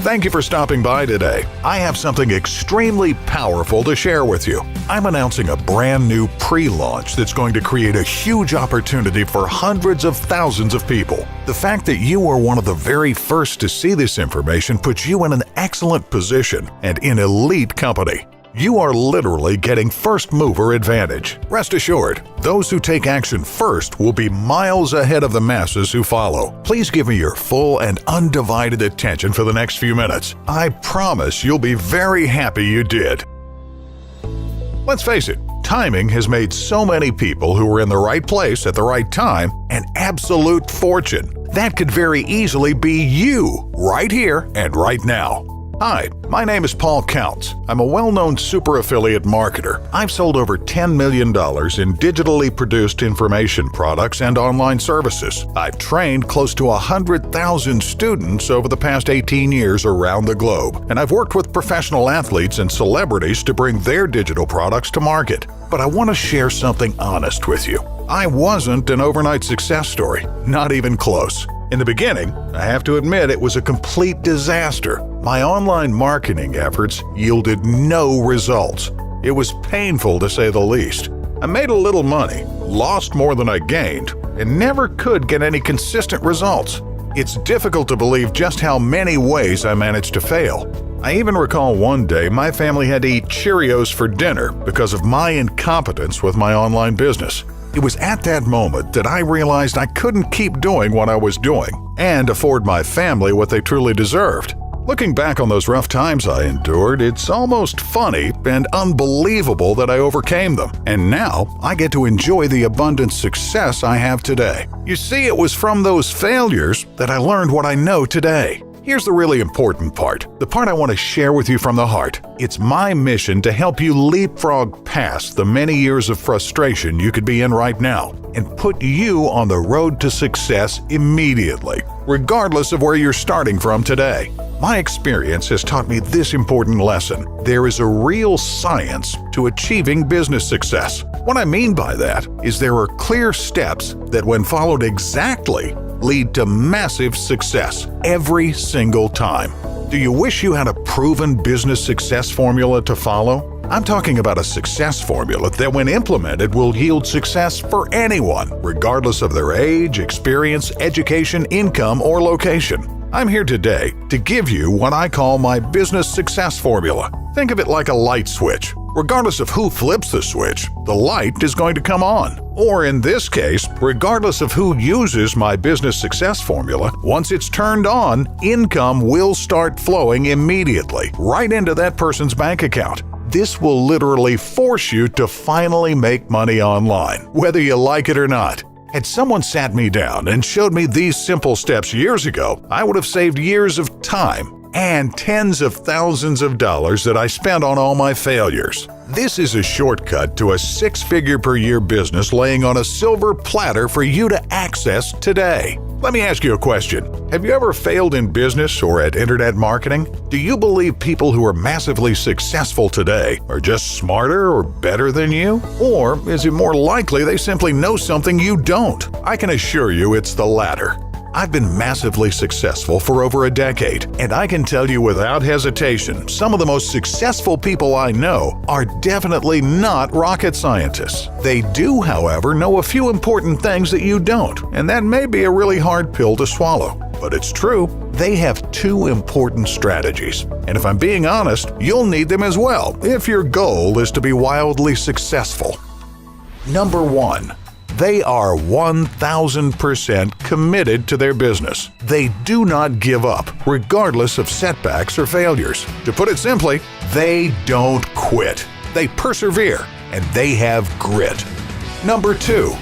Thank you for stopping by today. I have something extremely powerful to share with you. I'm announcing a brand new pre-launch that's going to create a huge opportunity for hundreds of thousands of people. The fact that you are one of the very first to see this information puts you in an excellent position and in elite company. You are literally getting first mover advantage. Rest assured, those who take action first will be miles ahead of the masses who follow. Please give me your full and undivided attention for the next few minutes. I promise you'll be very happy you did. Let's face it, timing has made so many people who are in the right place at the right time an absolute fortune. That could very easily be you right here and right now. Hi, my name is Paul Counts. I'm a well-known super affiliate marketer. I've sold over $10 million in digitally produced information products and online services. I've trained close to 100,000 students over the past 18 years around the globe, and I've worked with professional athletes and celebrities to bring their digital products to market. But I want to share something honest with you. I wasn't an overnight success story, not even close. In the beginning, I have to admit it was a complete disaster. My online marketing efforts yielded no results. It was painful to say the least. I made a little money, lost more than I gained, and never could get any consistent results. It's difficult to believe just how many ways I managed to fail. I even recall one day my family had to eat Cheerios for dinner because of my incompetence with my online business. It was at that moment that I realized I couldn't keep doing what I was doing and afford my family what they truly deserved. Looking back on those rough times I endured, it's almost funny and unbelievable that I overcame them. And now I get to enjoy the abundant success I have today. You see, it was from those failures that I learned what I know today. Here's the really important part, the part I want to share with you from the heart. It's my mission to help you leapfrog past the many years of frustration you could be in right now and put you on the road to success immediately, regardless of where you're starting from today. My experience has taught me this important lesson. There is a real science to achieving business success. What I mean by that is there are clear steps that, when followed exactly, lead to massive success every single time. Do you wish you had a proven business success formula to follow? I'm talking about a success formula that, when implemented, will yield success for anyone, regardless of their age, experience, education, income, or location. I'm here today to give you what I call my business success formula. Think of it like a light switch. Regardless of who flips the switch, the light is going to come on. Or in this case, regardless of who uses my business success formula, once it's turned on, income will start flowing immediately, right into that person's bank account. This will literally force you to finally make money online, whether you like it or not. Had someone sat me down and showed me these simple steps years ago, I would have saved years of time and tens of thousands of dollars that I spent on all my failures. This is a shortcut to a six-figure per year business laying on a silver platter for you to access today. Let me ask you a question. Have you ever failed in business or at internet marketing? Do you believe people who are massively successful today are just smarter or better than you? Or is it more likely they simply know something you don't? I can assure you it's the latter. I've been massively successful for over a decade, and I can tell you without hesitation, some of the most successful people I know are definitely not rocket scientists. They do, however, know a few important things that you don't, and that may be a really hard pill to swallow. But it's true, they have two important strategies. And if I'm being honest, you'll need them as well if your goal is to be wildly successful. Number 1. They are 1,000% committed to their business. They do not give up, regardless of setbacks or failures. To put it simply, they don't quit. They persevere, and they have grit. Number 2,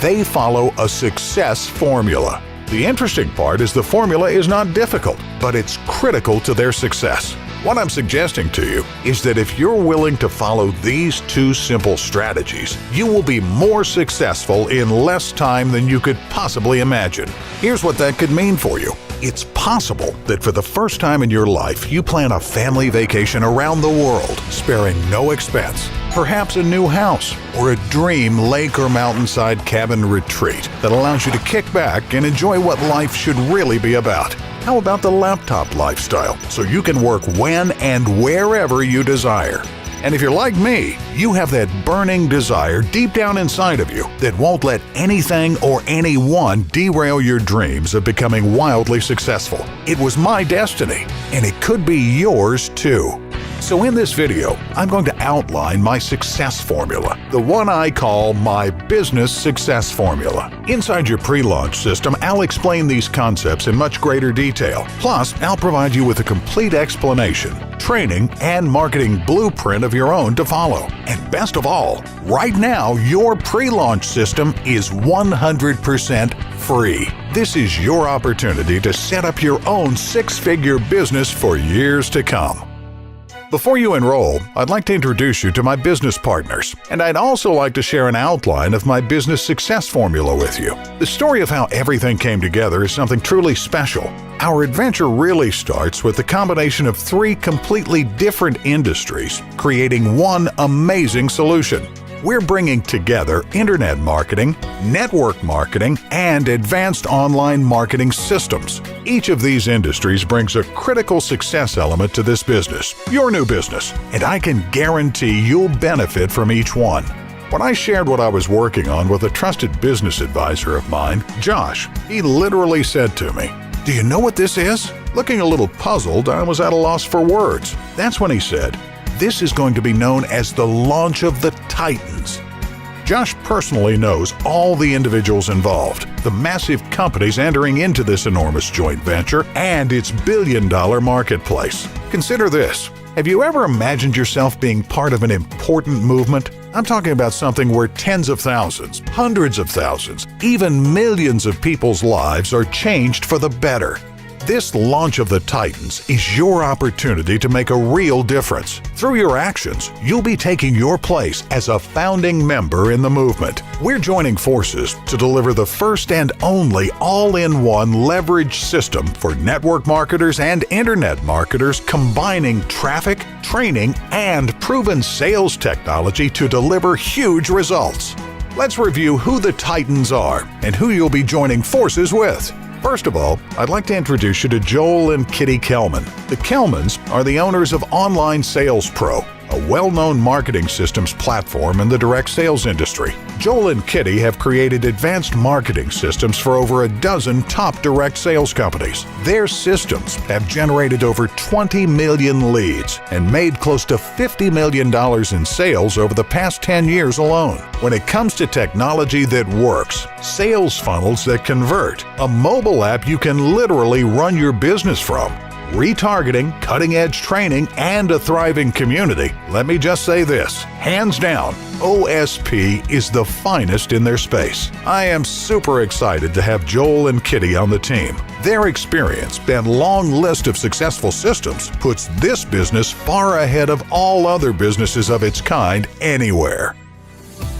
they follow a success formula. The interesting part is the formula is not difficult, but it's critical to their success. What I'm suggesting to you is that if you're willing to follow these two simple strategies, you will be more successful in less time than you could possibly imagine. Here's what that could mean for you. It's possible that for the first time in your life, you plan a family vacation around the world, sparing no expense. Perhaps a new house or a dream lake or mountainside cabin retreat that allows you to kick back and enjoy what life should really be about. How about the laptop lifestyle, so you can work when and wherever you desire? And if you're like me, you have that burning desire deep down inside of you that won't let anything or anyone derail your dreams of becoming wildly successful. It was my destiny, and it could be yours too. So in this video, I'm going to outline my success formula, the one I call my business success formula. Inside your pre-launch system, I'll explain these concepts in much greater detail. Plus, I'll provide you with a complete explanation, training, and marketing blueprint of your own to follow. And best of all, right now, your pre-launch system is 100% free. This is your opportunity to set up your own six-figure business for years to come. Before you enroll, I'd like to introduce you to my business partners, and I'd also like to share an outline of my business success formula with you. The story of how everything came together is something truly special. Our adventure really starts with the combination of three completely different industries, creating one amazing solution. We're bringing together internet marketing, network marketing, and advanced online marketing systems. Each of these industries brings a critical success element to this business, your new business, and I can guarantee you'll benefit from each one. When I shared what I was working on with a trusted business advisor of mine, Josh, he literally said to me, "Do you know what this is?" Looking a little puzzled, I was at a loss for words. That's when he said, "This is going to be known as the launch of the Titans." Josh personally knows all the individuals involved, the massive companies entering into this enormous joint venture, and its billion-dollar marketplace. Consider this. Have you ever imagined yourself being part of an important movement? I'm talking about something where tens of thousands, hundreds of thousands, even millions of people's lives are changed for the better. This launch of the Titans is your opportunity to make a real difference. Through your actions, you'll be taking your place as a founding member in the movement. We're joining forces to deliver the first and only all-in-one leverage system for network marketers and internet marketers, combining traffic, training, and proven sales technology to deliver huge results. Let's review who the Titans are and who you'll be joining forces with. First of all, I'd like to introduce you to Joel and Kitty Kelman. The Kelmans are the owners of Online Sales Pro, a well-known marketing systems platform in the direct sales industry. Joel and Kitty have created advanced marketing systems for over a dozen top direct sales companies. Their systems have generated over 20 million leads and made close to $50 million in sales over the past 10 years alone. When it comes to technology that works, sales funnels that convert, a mobile app you can literally run your business from, retargeting, cutting-edge training, and a thriving community, let me just say this, hands down, OSP is the finest in their space. I am super excited to have Joel and Kitty on the team. Their experience and long list of successful systems puts this business far ahead of all other businesses of its kind anywhere.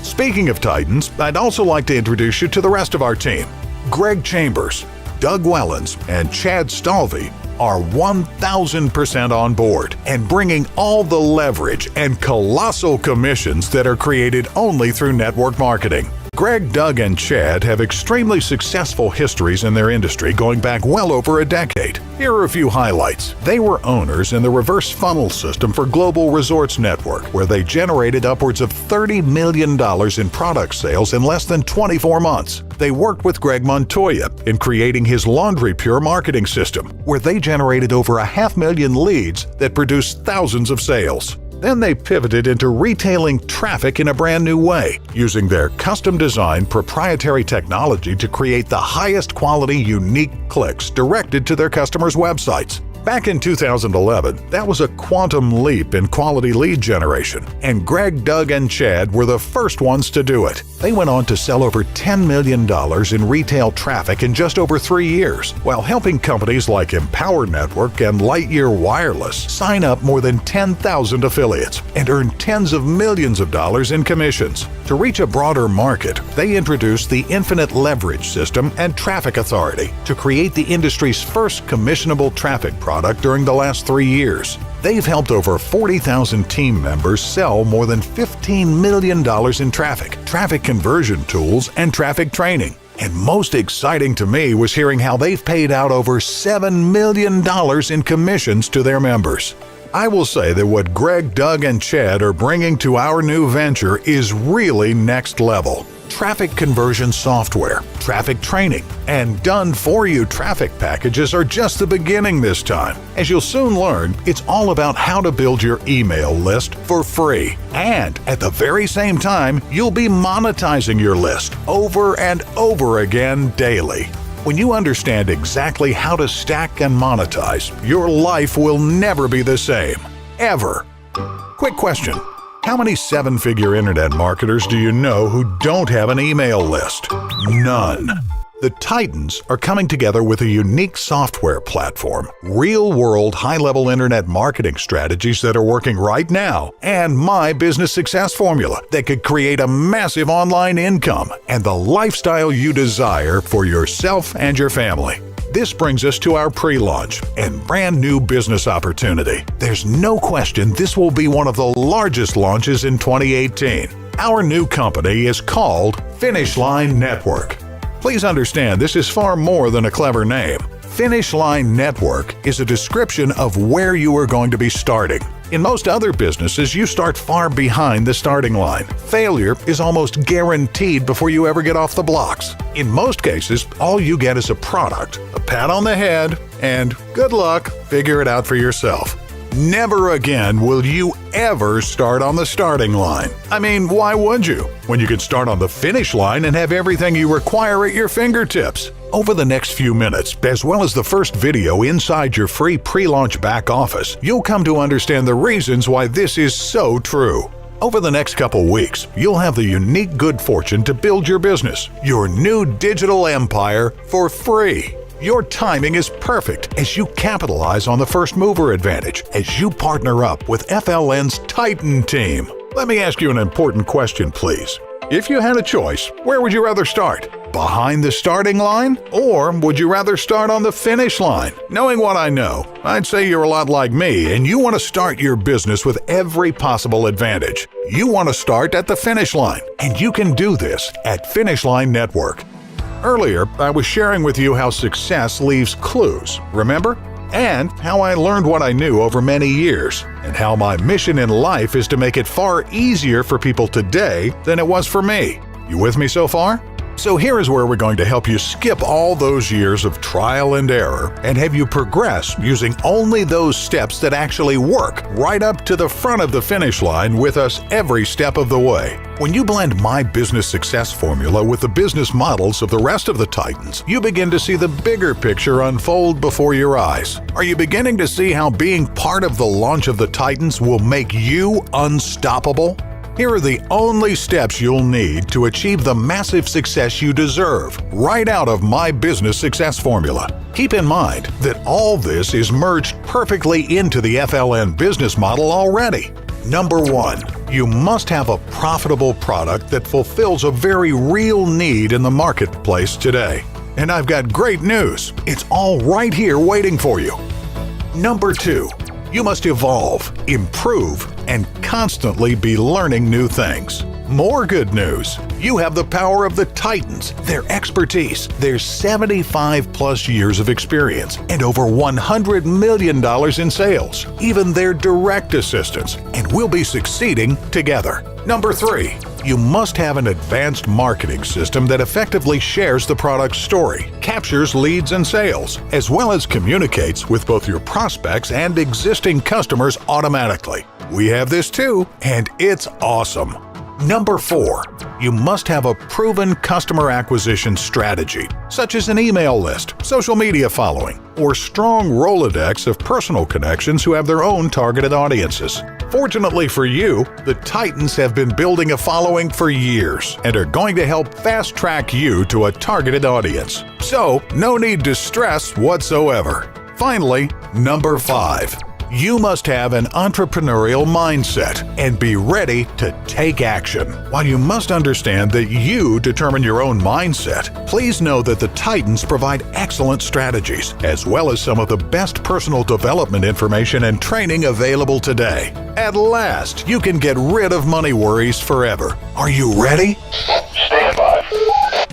Speaking of Titans, I'd also like to introduce you to the rest of our team. Greg Chambers, Doug Wellens, and Chad Stalvey are 1,000% on board and bringing all the leverage and colossal commissions that are created only through network marketing. Greg, Doug, and Chad have extremely successful histories in their industry going back well over a decade. Here are a few highlights. They were owners in the reverse funnel system for Global Resorts Network, where they generated upwards of $30 million in product sales in less than 24 months. They worked with Greg Montoya in creating his Laundry Pure marketing system, where they generated over 500,000 leads that produced thousands of sales. Then they pivoted into retailing traffic in a brand new way, using their custom-designed proprietary technology to create the highest quality unique clicks directed to their customers' websites. Back in 2011, that was a quantum leap in quality lead generation, and Greg, Doug, and Chad were the first ones to do it. They went on to sell over $10 million in retail traffic in just over 3 years, while helping companies like Empower Network and Lightyear Wireless sign up more than 10,000 affiliates and earn tens of millions of dollars in commissions. To reach a broader market, they introduced the Infinite Leverage System and Traffic Authority to create the industry's first commissionable traffic product during the last 3 years. They've helped over 40,000 team members sell more than $15 million in traffic conversion tools, and traffic training. And most exciting to me was hearing how they've paid out over $7 million in commissions to their members. I will say that what Greg, Doug, and Chad are bringing to our new venture is really next level. Traffic conversion software, traffic training, and done-for-you traffic packages are just the beginning this time. As you'll soon learn, it's all about how to build your email list for free. And at the very same time, you'll be monetizing your list over and over again daily. When you understand exactly how to stack and monetize, your life will never be the same. Ever. Quick question. How many seven-figure internet marketers do you know who don't have an email list? None. The Titans are coming together with a unique software platform, real-world high-level internet marketing strategies that are working right now, and my business success formula that could create a massive online income and the lifestyle you desire for yourself and your family. This brings us to our pre-launch and brand new business opportunity. There's no question this will be one of the largest launches in 2018. Our new company is called Finish Line Network. Please understand, this is far more than a clever name. Finish Line Network is a description of where you are going to be starting. In most other businesses, you start far behind the starting line. Failure is almost guaranteed before you ever get off the blocks. In most cases, all you get is a product, a pat on the head, and good luck, figure it out for yourself. Never again will you ever start on the starting line. I mean, why would you? When you can start on the finish line and have everything you require at your fingertips. Over the next few minutes, as well as the first video inside your free pre-launch back office, you'll come to understand the reasons why this is so true. Over the next couple weeks, you'll have the unique good fortune to build your business, your new digital empire, for free. Your timing is perfect as you capitalize on the first mover advantage as you partner up with FLN's Titan team. Let me ask you an important question, please. If you had a choice, where would you rather start? Behind the starting line? Or would you rather start on the finish line? Knowing what I know, I'd say you're a lot like me and you want to start your business with every possible advantage. You want to start at the finish line, and you can do this at Finish Line Network. Earlier, I was sharing with you how success leaves clues, remember? And how I learned what I knew over many years, and how my mission in life is to make it far easier for people today than it was for me. You with me so far? So here is where we're going to help you skip all those years of trial and error and have you progress using only those steps that actually work right up to the front of the finish line with us every step of the way. When you blend my business success formula with the business models of the rest of the Titans, you begin to see the bigger picture unfold before your eyes. Are you beginning to see how being part of the launch of the Titans will make you unstoppable? Here are the only steps you'll need to achieve the massive success you deserve, right out of my business success formula. Keep in mind that all this is merged perfectly into the FLN business model already. Number 1, you must have a profitable product that fulfills a very real need in the marketplace today. And I've got great news. It's all right here waiting for you. Number 2, you must evolve, improve, and constantly be learning new things. More good news. You have the power of the Titans, their expertise, their 75-plus years of experience, and over $100 million in sales, even their direct assistants, and we'll be succeeding together. Number 3, you must have an advanced marketing system that effectively shares the product's story, captures leads and sales, as well as communicates with both your prospects and existing customers automatically. We have this too, and it's awesome. Number 4, you must have a proven customer acquisition strategy, such as an email list, social media following, or strong Rolodex of personal connections who have their own targeted audiences. Fortunately for you, the Titans have been building a following for years and are going to help fast-track you to a targeted audience. So, no need to stress whatsoever. Finally, number 5. You must have an entrepreneurial mindset and be ready to take action. While you must understand that you determine your own mindset, please know that the Titans provide excellent strategies, as well as some of the best personal development information and training available today. At last, you can get rid of money worries forever. Are you ready? Stand by.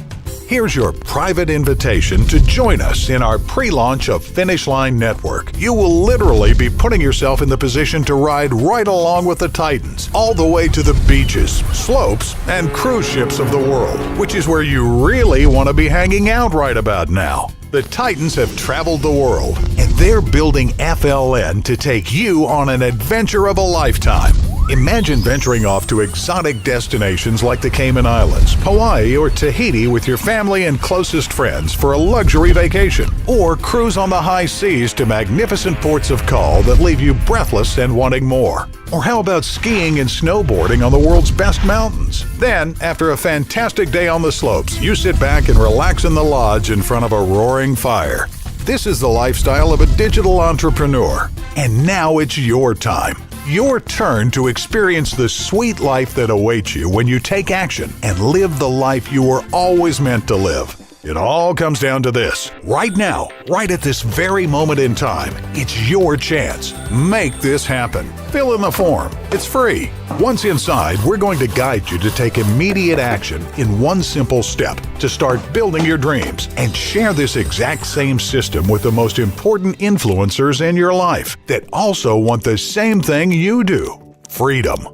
Here's your private invitation to join us in our pre-launch of Finish Line Network. You will literally be putting yourself in the position to ride right along with the Titans, all the way to the beaches, slopes, and cruise ships of the world, which is where you really want to be hanging out right about now. The Titans have traveled the world, and they're building FLN to take you on an adventure of a lifetime. Imagine venturing off to exotic destinations like the Cayman Islands, Hawaii, or Tahiti with your family and closest friends for a luxury vacation. Or cruise on the high seas to magnificent ports of call that leave you breathless and wanting more. Or how about skiing and snowboarding on the world's best mountains? Then, after a fantastic day on the slopes, you sit back and relax in the lodge in front of a roaring fire. This is the lifestyle of a digital entrepreneur. And now it's your time. Your turn to experience the sweet life that awaits you when you take action and live the life you were always meant to live. It all comes down to this. Right now, right at this very moment in time, it's your chance. Make this happen. Fill in the form. It's free. Once inside, we're going to guide you to take immediate action in one simple step to start building your dreams and share this exact same system with the most important influencers in your life that also want the same thing you do. Freedom.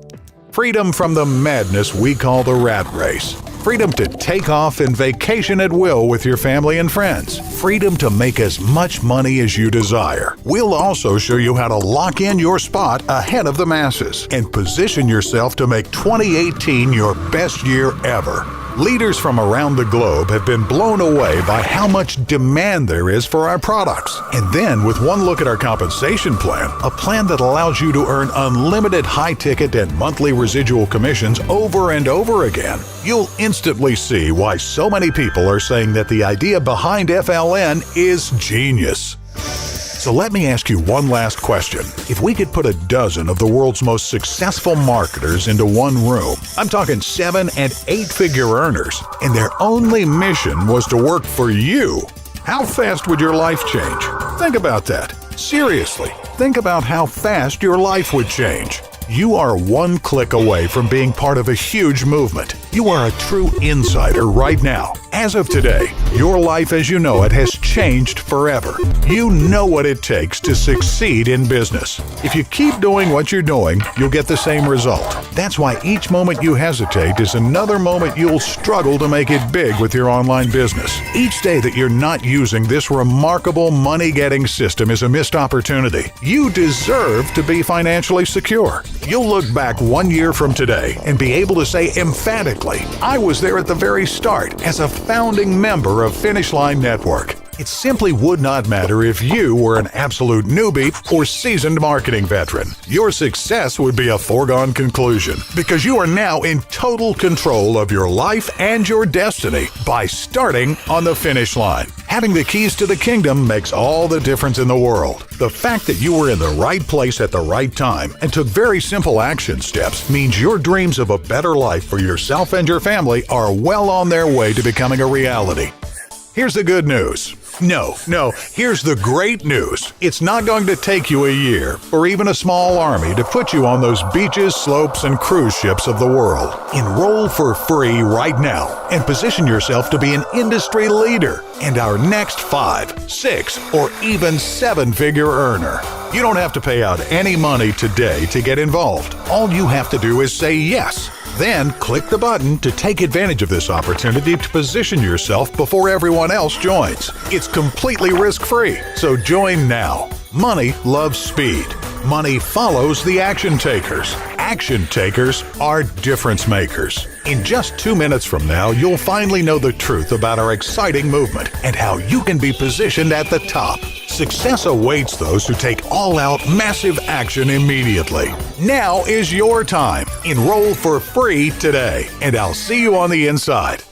Freedom from the madness we call the rat race. Freedom to take off and vacation at will with your family and friends. Freedom to make as much money as you desire. We'll also show you how to lock in your spot ahead of the masses and position yourself to make 2018 your best year ever. Leaders from around the globe have been blown away by how much demand there is for our products. And then, with one look at our compensation plan, a plan that allows you to earn unlimited high-ticket and monthly residual commissions over and over again, you'll instantly see why so many people are saying that the idea behind FLN is genius. So let me ask you one last question. If we could put a dozen of the world's most successful marketers into one room, I'm talking 7- and 8-figure earners, and their only mission was to work for you, how fast would your life change? Think about that. Seriously, think about how fast your life would change. You are one click away from being part of a huge movement. You are a true insider right now. As of today, your life as you know it has changed forever. You know what it takes to succeed in business. If you keep doing what you're doing, you'll get the same result. That's why each moment you hesitate is another moment you'll struggle to make it big with your online business. Each day that you're not using this remarkable money-getting system is a missed opportunity. You deserve to be financially secure. You'll look back 1 year from today and be able to say emphatically, I was there at the very start as a founding member of Finish Line Network. It simply would not matter if you were an absolute newbie or seasoned marketing veteran. Your success would be a foregone conclusion because you are now in total control of your life and your destiny by starting on the finish line. Having the keys to the kingdom makes all the difference in the world. The fact that you were in the right place at the right time and took very simple action steps means your dreams of a better life for yourself and your family are well on their way to becoming a reality. Here's the good news. No, here's the great news. It's not going to take you a year or even a small army to put you on those beaches, slopes, and cruise ships of the world. Enroll for free right now and position yourself to be an industry leader and our next 5, 6, or even 7-figure earner. You don't have to pay out any money today to get involved. All you have to do is say yes. Then click the button to take advantage of this opportunity to position yourself before everyone else joins. It's completely risk-free, so join now. Money loves speed. Money follows the action takers. Action takers are difference makers. In just 2 minutes from now, you'll finally know the truth about our exciting movement and how you can be positioned at the top. Success awaits those who take all-out massive action immediately. Now is your time. Enroll for free today, and I'll see you on the inside.